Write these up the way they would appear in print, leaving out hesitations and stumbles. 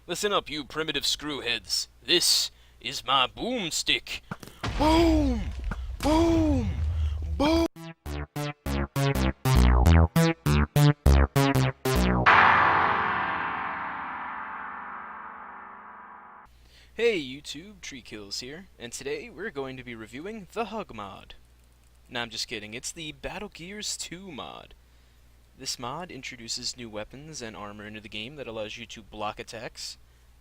Listen up, you primitive screwheads. This is my boomstick. Boom! Boom! Boom! Hey YouTube, Treekillz here, and today we're going to be reviewing the Hug mod. Nah, I'm just kidding, it's the Battle Gears 2 mod. This mod introduces new weapons and armor into the game that allows you to block attacks,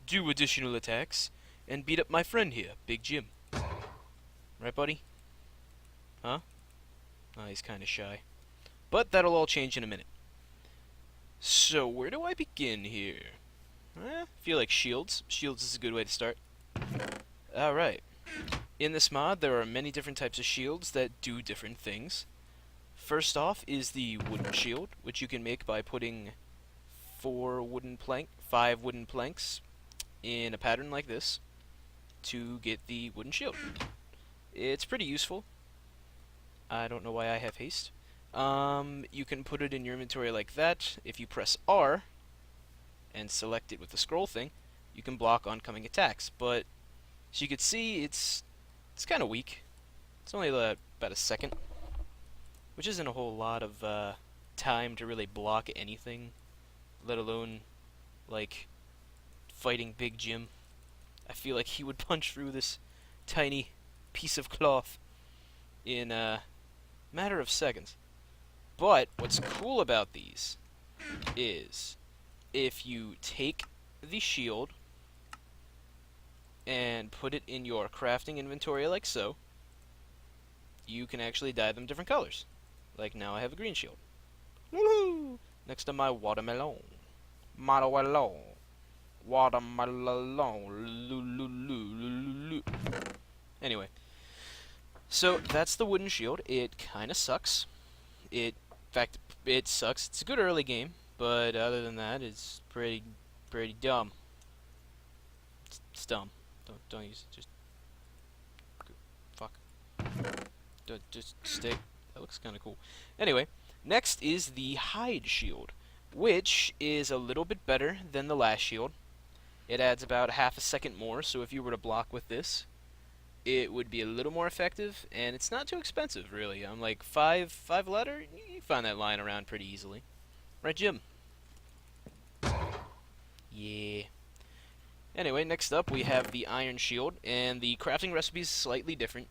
do additional attacks, and beat up my friend here, Big Jim. Right, buddy? Huh? Oh, he's kinda shy. But that'll all change in a minute. So, where do I begin here? I feel like shields. Shields is a good way to start. Alright. In this mod, there are many different types of shields that do different things. First off is the wooden shield, which you can make by putting 5 wooden planks in a pattern like this to get the wooden shield. It's pretty useful. I don't know why I have haste. You can put it in your inventory like that. If you press R and select it with the scroll thing, you can block oncoming attacks. But as you can see, it's kind of weak. It's only about a second, which isn't a whole lot of time to really block anything, let alone like fighting Big Jim. I feel like he would punch through this tiny piece of cloth in a matter of seconds. But what's cool about these is if you take the shield and put it in your crafting inventory like so, you can actually dye them different colors. Like now I have a green shield. Woohoo! Next to my watermelon. Watermelon. Watermelon. Anyway. So that's the wooden shield. It kinda sucks. In fact, it sucks. It's a good early game, but other than that, it's pretty dumb. It's dumb. Don't use it. Just fuck. Just stay. That looks kind of cool. Anyway, next is the hide shield, which is a little bit better than the last shield. It adds about half a second more, so if you were to block with this, it would be a little more effective, and it's not too expensive, really. I'm like five letter. You find that lying around pretty easily, right, Jim? Yeah. Anyway, next up we have the iron shield, and the crafting recipe is slightly different.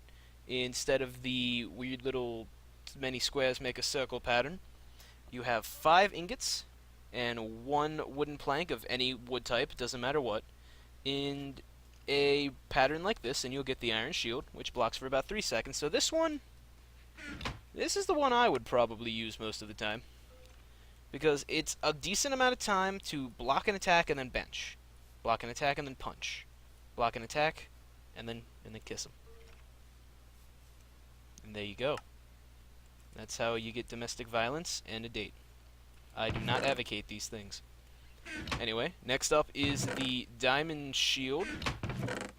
Instead of the weird little many squares make a circle pattern, you have 5 ingots and 1 wooden plank of any wood type, doesn't matter what, in a pattern like this, and you'll get the iron shield, which blocks for about 3 seconds. So this is the one I would probably use most of the time, because it's a decent amount of time to block an attack and then bench, block an attack and then punch, block an attack and then kiss him. And there you go. That's how you get domestic violence and a date. I do not advocate these things. Anyway, next up is the diamond shield,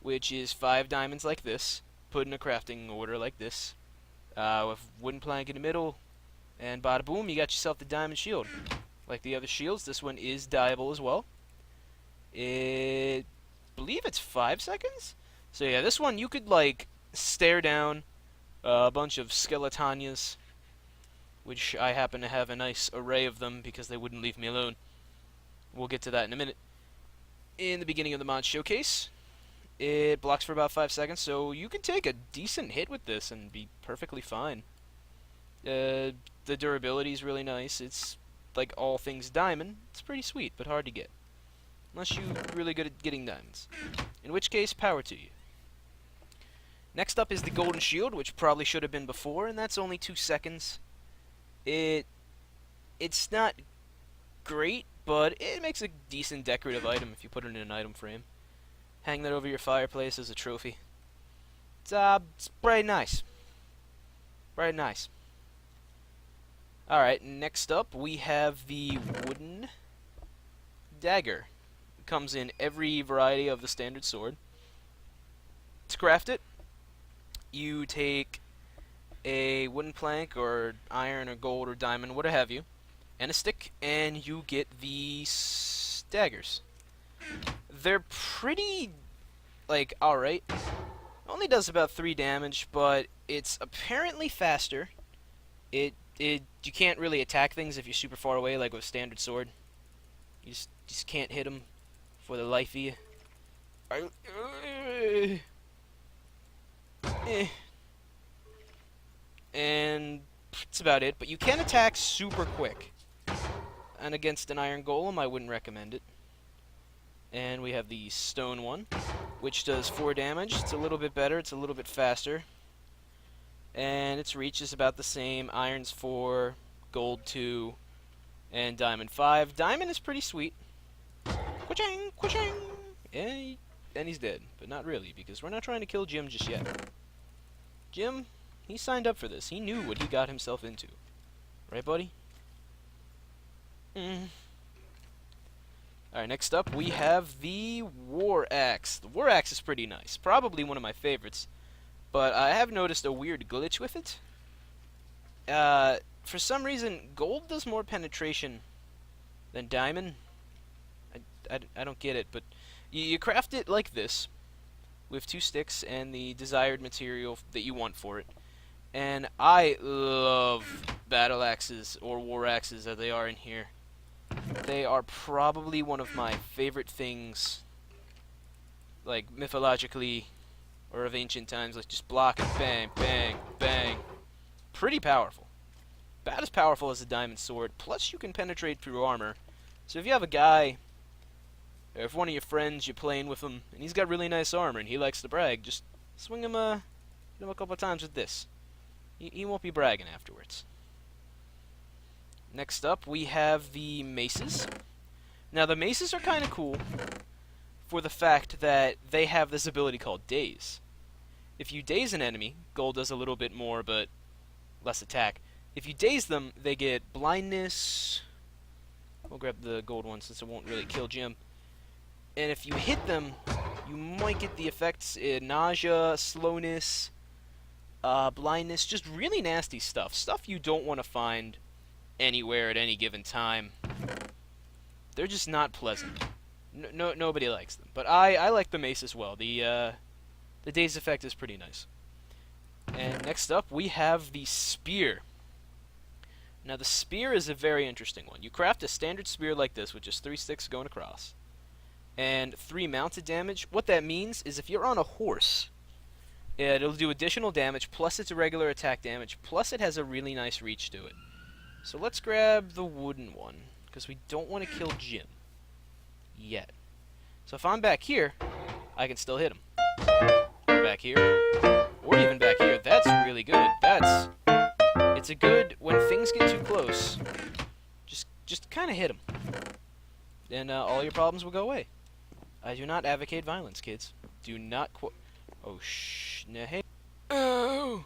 which is 5 diamonds like this, put in a crafting order like this, with wooden plank in the middle, and bada boom, you got yourself the diamond shield. Like the other shields, this one is dyeable as well. I believe it's 5 seconds? So yeah, this one you could like stare down a bunch of skeletonias, which I happen to have a nice array of them because they wouldn't leave me alone. We'll get to that in a minute. In the beginning of the mod showcase, it blocks for about 5 seconds, so you can take a decent hit with this and be perfectly fine. The durability is really nice. It's like all things diamond. It's pretty sweet, but hard to get. Unless you're really good at getting diamonds. In which case, power to you. Next up is the golden shield, which probably should have been before, and that's only 2 seconds. It's not great, but it makes a decent decorative item if you put it in an item frame. Hang that over your fireplace as a trophy. It's pretty nice. Pretty nice. Alright, next up we have the wooden dagger. It comes in every variety of the standard sword. To craft it, you take a wooden plank or iron or gold or diamond, what have you, and a stick, and you get these daggers. They're pretty, like, alright. Only does about 3 damage, but it's apparently faster. You can't really attack things if you're super far away, like with standard sword. You just can't hit them for the life of you. And that's about it. But you can attack super quick. And against an iron golem, I wouldn't recommend it. And we have the stone one, which does 4 damage. It's a little bit better. It's a little bit faster. And its reach is about the same. Iron's 4, gold 2, and diamond 5. Diamond is pretty sweet. Quachang, quachang. And he's dead, but not really, because we're not trying to kill Jim just yet. Jim, he signed up for this. He knew what he got himself into. Right, buddy? Alright, next up we have the War Axe. The War Axe is pretty nice. Probably one of my favorites. But I have noticed a weird glitch with it. For some reason, gold does more penetration than diamond. I don't get it, but you craft it like this, with 2 sticks and the desired material that you want for it. And I love battle axes, or war axes as they are in here. They are probably one of my favorite things, like mythologically, or of ancient times. Like just block and bang, bang, bang. Pretty powerful. About as powerful as a diamond sword, plus you can penetrate through armor. So if you have a guy, or if one of your friends, you're playing with him, and he's got really nice armor, and he likes to brag, just swing him, hit him a couple of times with this. He won't be bragging afterwards. Next up, we have the maces. Now, the maces are kind of cool for the fact that they have this ability called daze. If you daze an enemy, gold does a little bit more, but less attack. If you daze them, they get blindness. We'll grab the gold one since it won't really kill Jim. And if you hit them, you might get the effects nausea, slowness, blindness, just really nasty stuff. Stuff you don't want to find anywhere at any given time. They're just not pleasant. Nobody likes them. But I like the mace as well. The daze effect is pretty nice. And next up, we have the spear. Now, the spear is a very interesting one. You craft a standard spear like this with just 3 sticks going across, and 3 mounted damage. What that means is if you're on a horse, it'll do additional damage, plus its regular attack damage, plus it has a really nice reach to it. So let's grab the wooden one, because we don't want to kill Jim yet. So if I'm back here, I can still hit him. Back here, or even back here. That's really good. It's a good, when things get too close, just kind of hit them. And all your problems will go away. I do not advocate violence, kids. Do not oh, hey. Oh!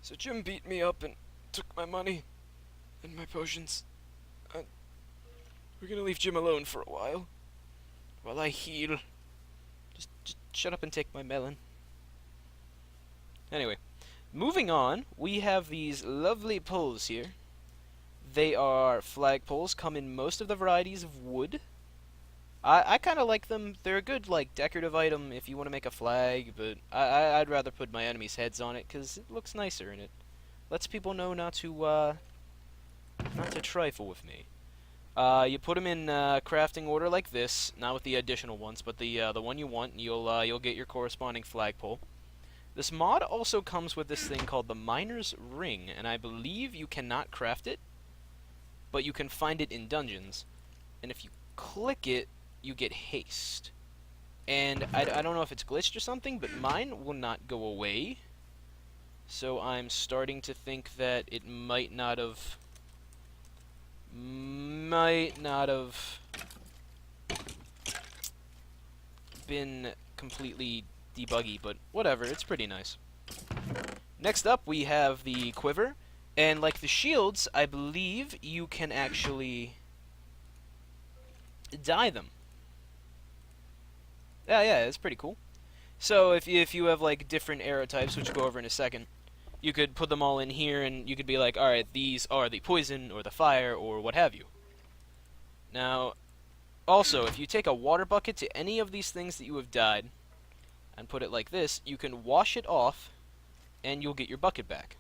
So Jim beat me up and took my money and my potions. We're gonna leave Jim alone for a while I heal. Just shut up and take my melon. Anyway, moving on, we have these lovely poles here. They are flag poles, come in most of the varieties of wood. I kind of like them. They're a good, like, decorative item if you want to make a flag, but I'd rather put my enemies' heads on it because it looks nicer and it lets people know not to trifle with me. You put them in crafting order like this, not with the additional ones, but the one you want. You'll get your corresponding flagpole. This mod also comes with this thing called the Miner's Ring, and I believe you cannot craft it, but you can find it in dungeons. And if you click it, you get haste. And I don't know if it's glitched or something, but mine will not go away. So I'm starting to think that it might not have been completely debuggy, but whatever, it's pretty nice. Next up, we have the quiver, and like the shields, I believe you can actually dye them. Yeah, it's pretty cool. So if you have like different arrow types, which we'll go over in a second, you could put them all in here, and you could be like, alright, these are the poison, or the fire, or what have you. Now, also, if you take a water bucket to any of these things that you have dyed, and put it like this, you can wash it off, and you'll get your bucket back.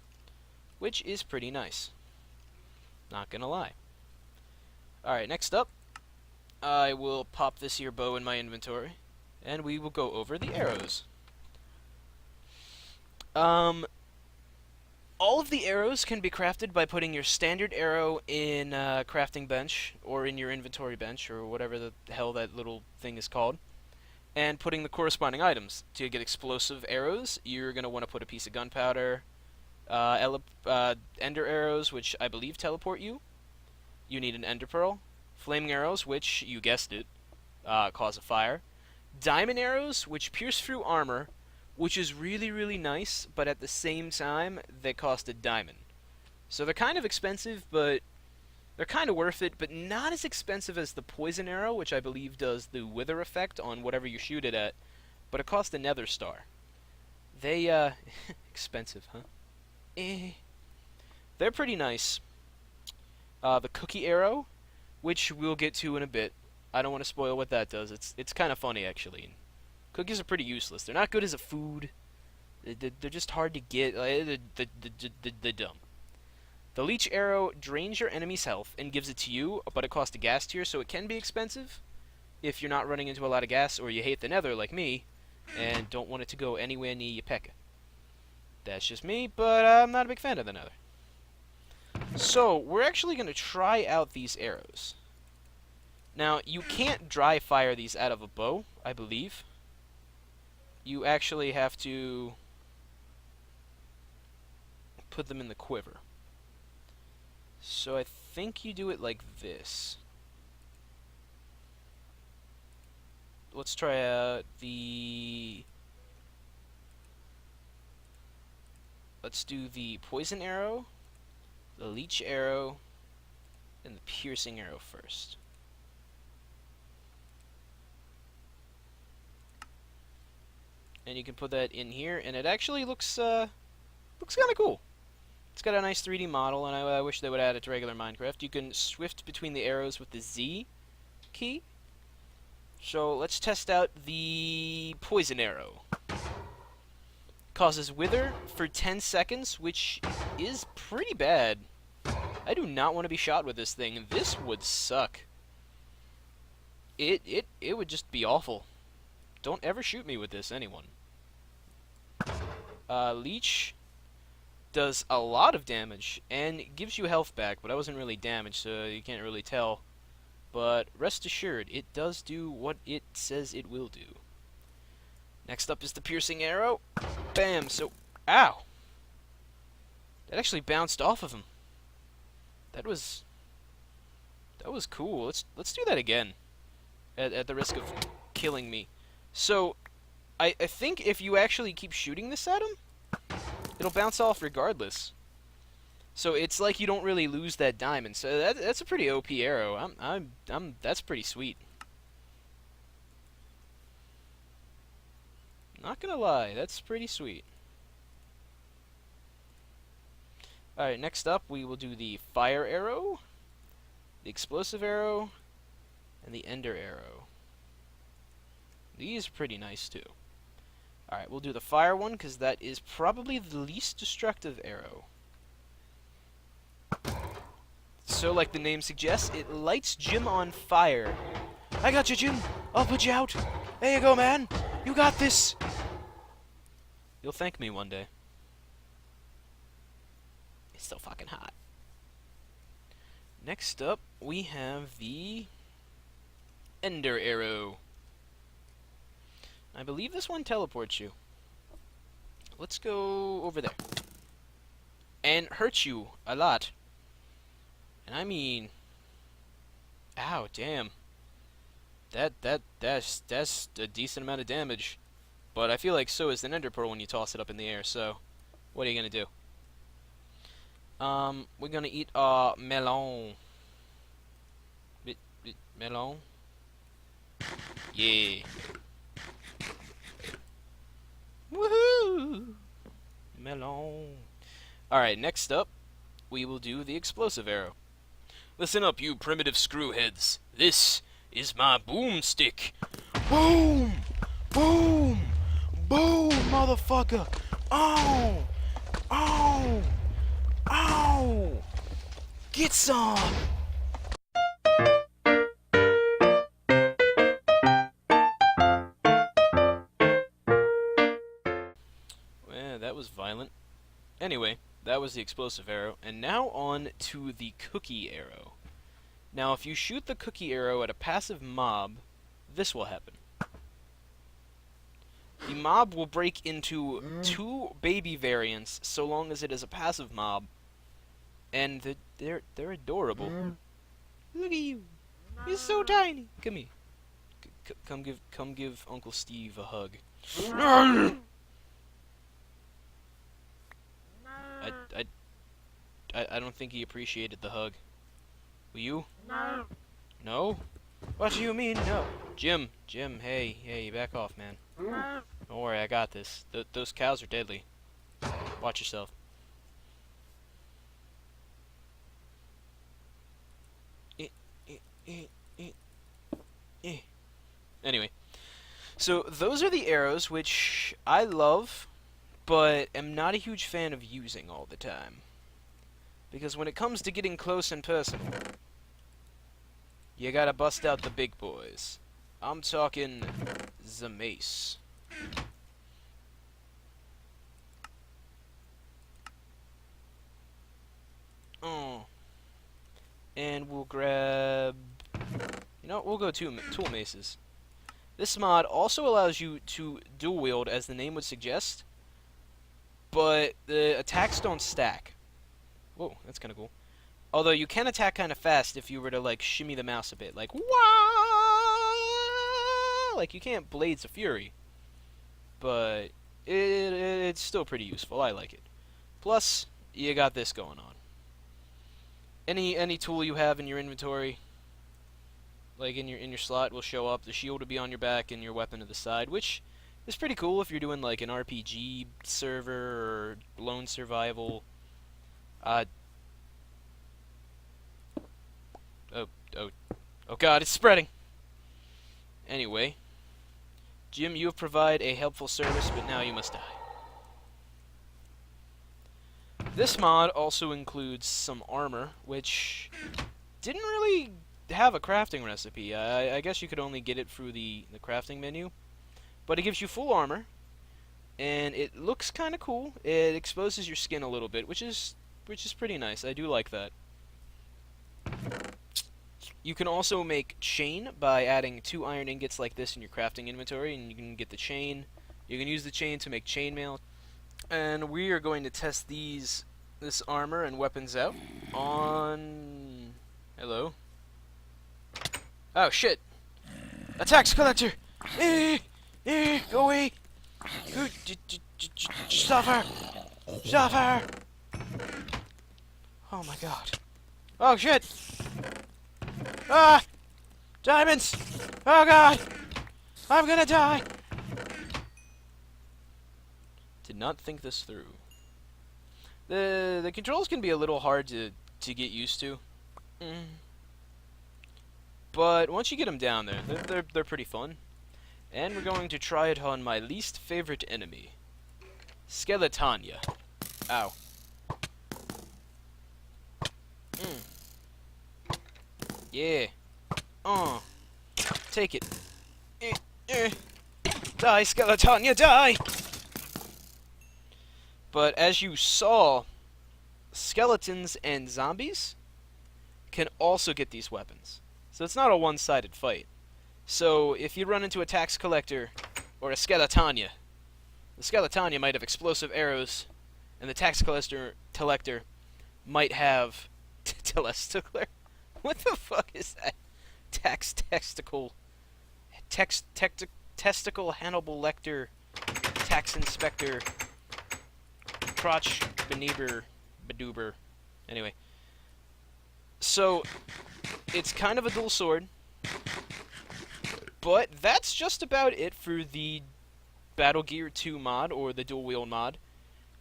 Which is pretty nice. Not gonna lie. Alright, next up, I will pop this here bow in my inventory, and we will go over the arrows. All of the arrows can be crafted by putting your standard arrow in crafting bench, or in your inventory bench, or whatever the hell that little thing is called, and putting the corresponding items. To get explosive arrows, you're going to want to put a piece of gunpowder, ender arrows, which I believe teleport you. You need an ender pearl. Flaming arrows, which, you guessed it, cause a fire. Diamond arrows, which pierce through armor, which is really, really nice, but at the same time, they cost a diamond. So they're kind of expensive, but they're kind of worth it, but not as expensive as the poison arrow, which I believe does the wither effect on whatever you shoot it at, but it costs a nether star. They, expensive, huh? They're pretty nice. The cookie arrow, which we'll get to in a bit. I don't want to spoil what that does. It's kind of funny, actually. Cookies are pretty useless. They're not good as a food. They're just hard to get. They're dumb. The leech arrow drains your enemy's health and gives it to you, but it costs a ghast tier, so it can be expensive if you're not running into a lot of gas, or you hate the nether like me and don't want it to go anywhere near your P.E.K.K.A. That's just me, but I'm not a big fan of the nether. So, we're actually going to try out these arrows. Now, you can't dry fire these out of a bow, I believe. You actually have to put them in the quiver. So I think you do it like this. Let's try out the... Let's do the poison arrow, the leech arrow, and the piercing arrow first. And you can put that in here, and it actually looks kind of cool. It's got a nice 3D model, and I wish they would add it to regular Minecraft. You can swift between the arrows with the Z key. So let's test out the poison arrow. Causes wither for 10 seconds, which is pretty bad. I do not want to be shot with this thing. This would suck. It would just be awful. Don't ever shoot me with this, anyone. Leech does a lot of damage and gives you health back, but I wasn't really damaged, so you can't really tell. But rest assured, it does do what it says it will do. Next up is the piercing arrow. Bam! So, ow! That actually bounced off of him. That was cool. Let's do that again. At the risk of killing me. So, I think if you actually keep shooting this at him, it'll bounce off regardless. So it's like you don't really lose that diamond. So that's a pretty OP arrow. That's pretty sweet. Not gonna lie, that's pretty sweet. Alright, next up we will do the fire arrow, the explosive arrow, and the ender arrow. These are pretty nice too. Alright, we'll do the fire one, because that is probably the least destructive arrow. So, like the name suggests, it lights Jim on fire. I got you, Jim! I'll put you out! There you go, man! You got this! You'll thank me one day. It's so fucking hot. Next up, we have the ender arrow. I believe this one teleports you. Let's go over there. And hurts you a lot. And I mean... Ow, damn. That's a decent amount of damage. But I feel like so is the ender pearl when you toss it up in the air, so... What are you gonna do? We're gonna eat melon. Melon? Yeah. Woohoo! Melon. Alright, next up, we will do the explosive arrow. Listen up, you primitive screwheads. This is my boomstick. Boom! Boom! Boom, motherfucker! Oh! Oh! Oh! Get some! Well, that was violent. Anyway, that was the explosive arrow, and now on to the cookie arrow. Now, if you shoot the cookie arrow at a passive mob, this will happen. The mob will break into 2 baby variants so long as it is a passive mob, and they're adorable. Look at you, you're so tiny. Come here. Come give Uncle Steve a hug. I don't think he appreciated the hug. Will you? No. No? What do you mean, no? Jim, hey, back off, man. Don't worry, I got this. Those cows are deadly. Watch yourself. Anyway, so those are the arrows which I love, but am not a huge fan of using all the time. Because when it comes to getting close and personal, you gotta bust out the big boys. I'm talking the mace. Oh. And we'll grab... You know, we'll go tool maces. This mod also allows you to dual wield, as the name would suggest, but the attacks don't stack. Whoa, that's kind of cool. Although you can attack kind of fast if you were to, like, shimmy the mouse a bit. Like, wah! Like, you can't Blades of Fury. But it's still pretty useful. I like it. Plus, you got this going on. Any tool you have in your inventory, like in your slot, will show up. The shield will be on your back and your weapon to the side, which is pretty cool if you're doing, like, an RPG server or lone survival. Oh god, it's spreading! Anyway, Jim, you have provided a helpful service, but now you must die. This mod also includes some armor, which didn't really have a crafting recipe. I guess you could only get it through the crafting menu. But it gives you full armor, and it looks kind of cool. It exposes your skin a little bit, which is pretty nice. I do like that. You can also make chain by adding 2 iron ingots like this in your crafting inventory, and you can get the chain. You can use the chain to make chainmail. And we are going to test this armor and weapons out on... Hello? Oh, shit! Attacks collector! Go away! Suffer! Suffer! Oh my god. Oh, shit! Ah! Diamonds! Oh god! I'm gonna die! Did not think this through. The controls can be a little hard to get used to. But once you get them down there, they're pretty fun. And we're going to try it on my least favorite enemy, Skeletania. Ow. Yeah. Take it. Die, Skeletania, die! But as you saw, skeletons and zombies can also get these weapons. So it's not a one-sided fight. So if you run into a tax collector or a Skeletania, the Skeletania might have explosive arrows, and the tax collector might have telesticular. What the fuck is that? Testicle Hannibal Lecter, tax inspector, crotch bedoober. Anyway, so it's kind of a dual sword, but that's just about it for the Battle Gear 2 mod, or the dual wield mod.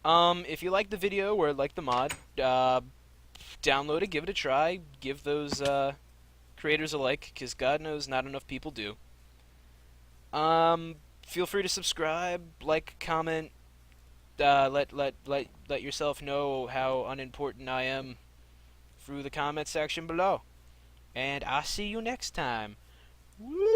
If you like the video or like the mod, download it, give it a try, give those creators a like, because God knows not enough people do. Feel free to subscribe, like, comment, let yourself know how unimportant I am through the comment section below. And I'll see you next time. Woo!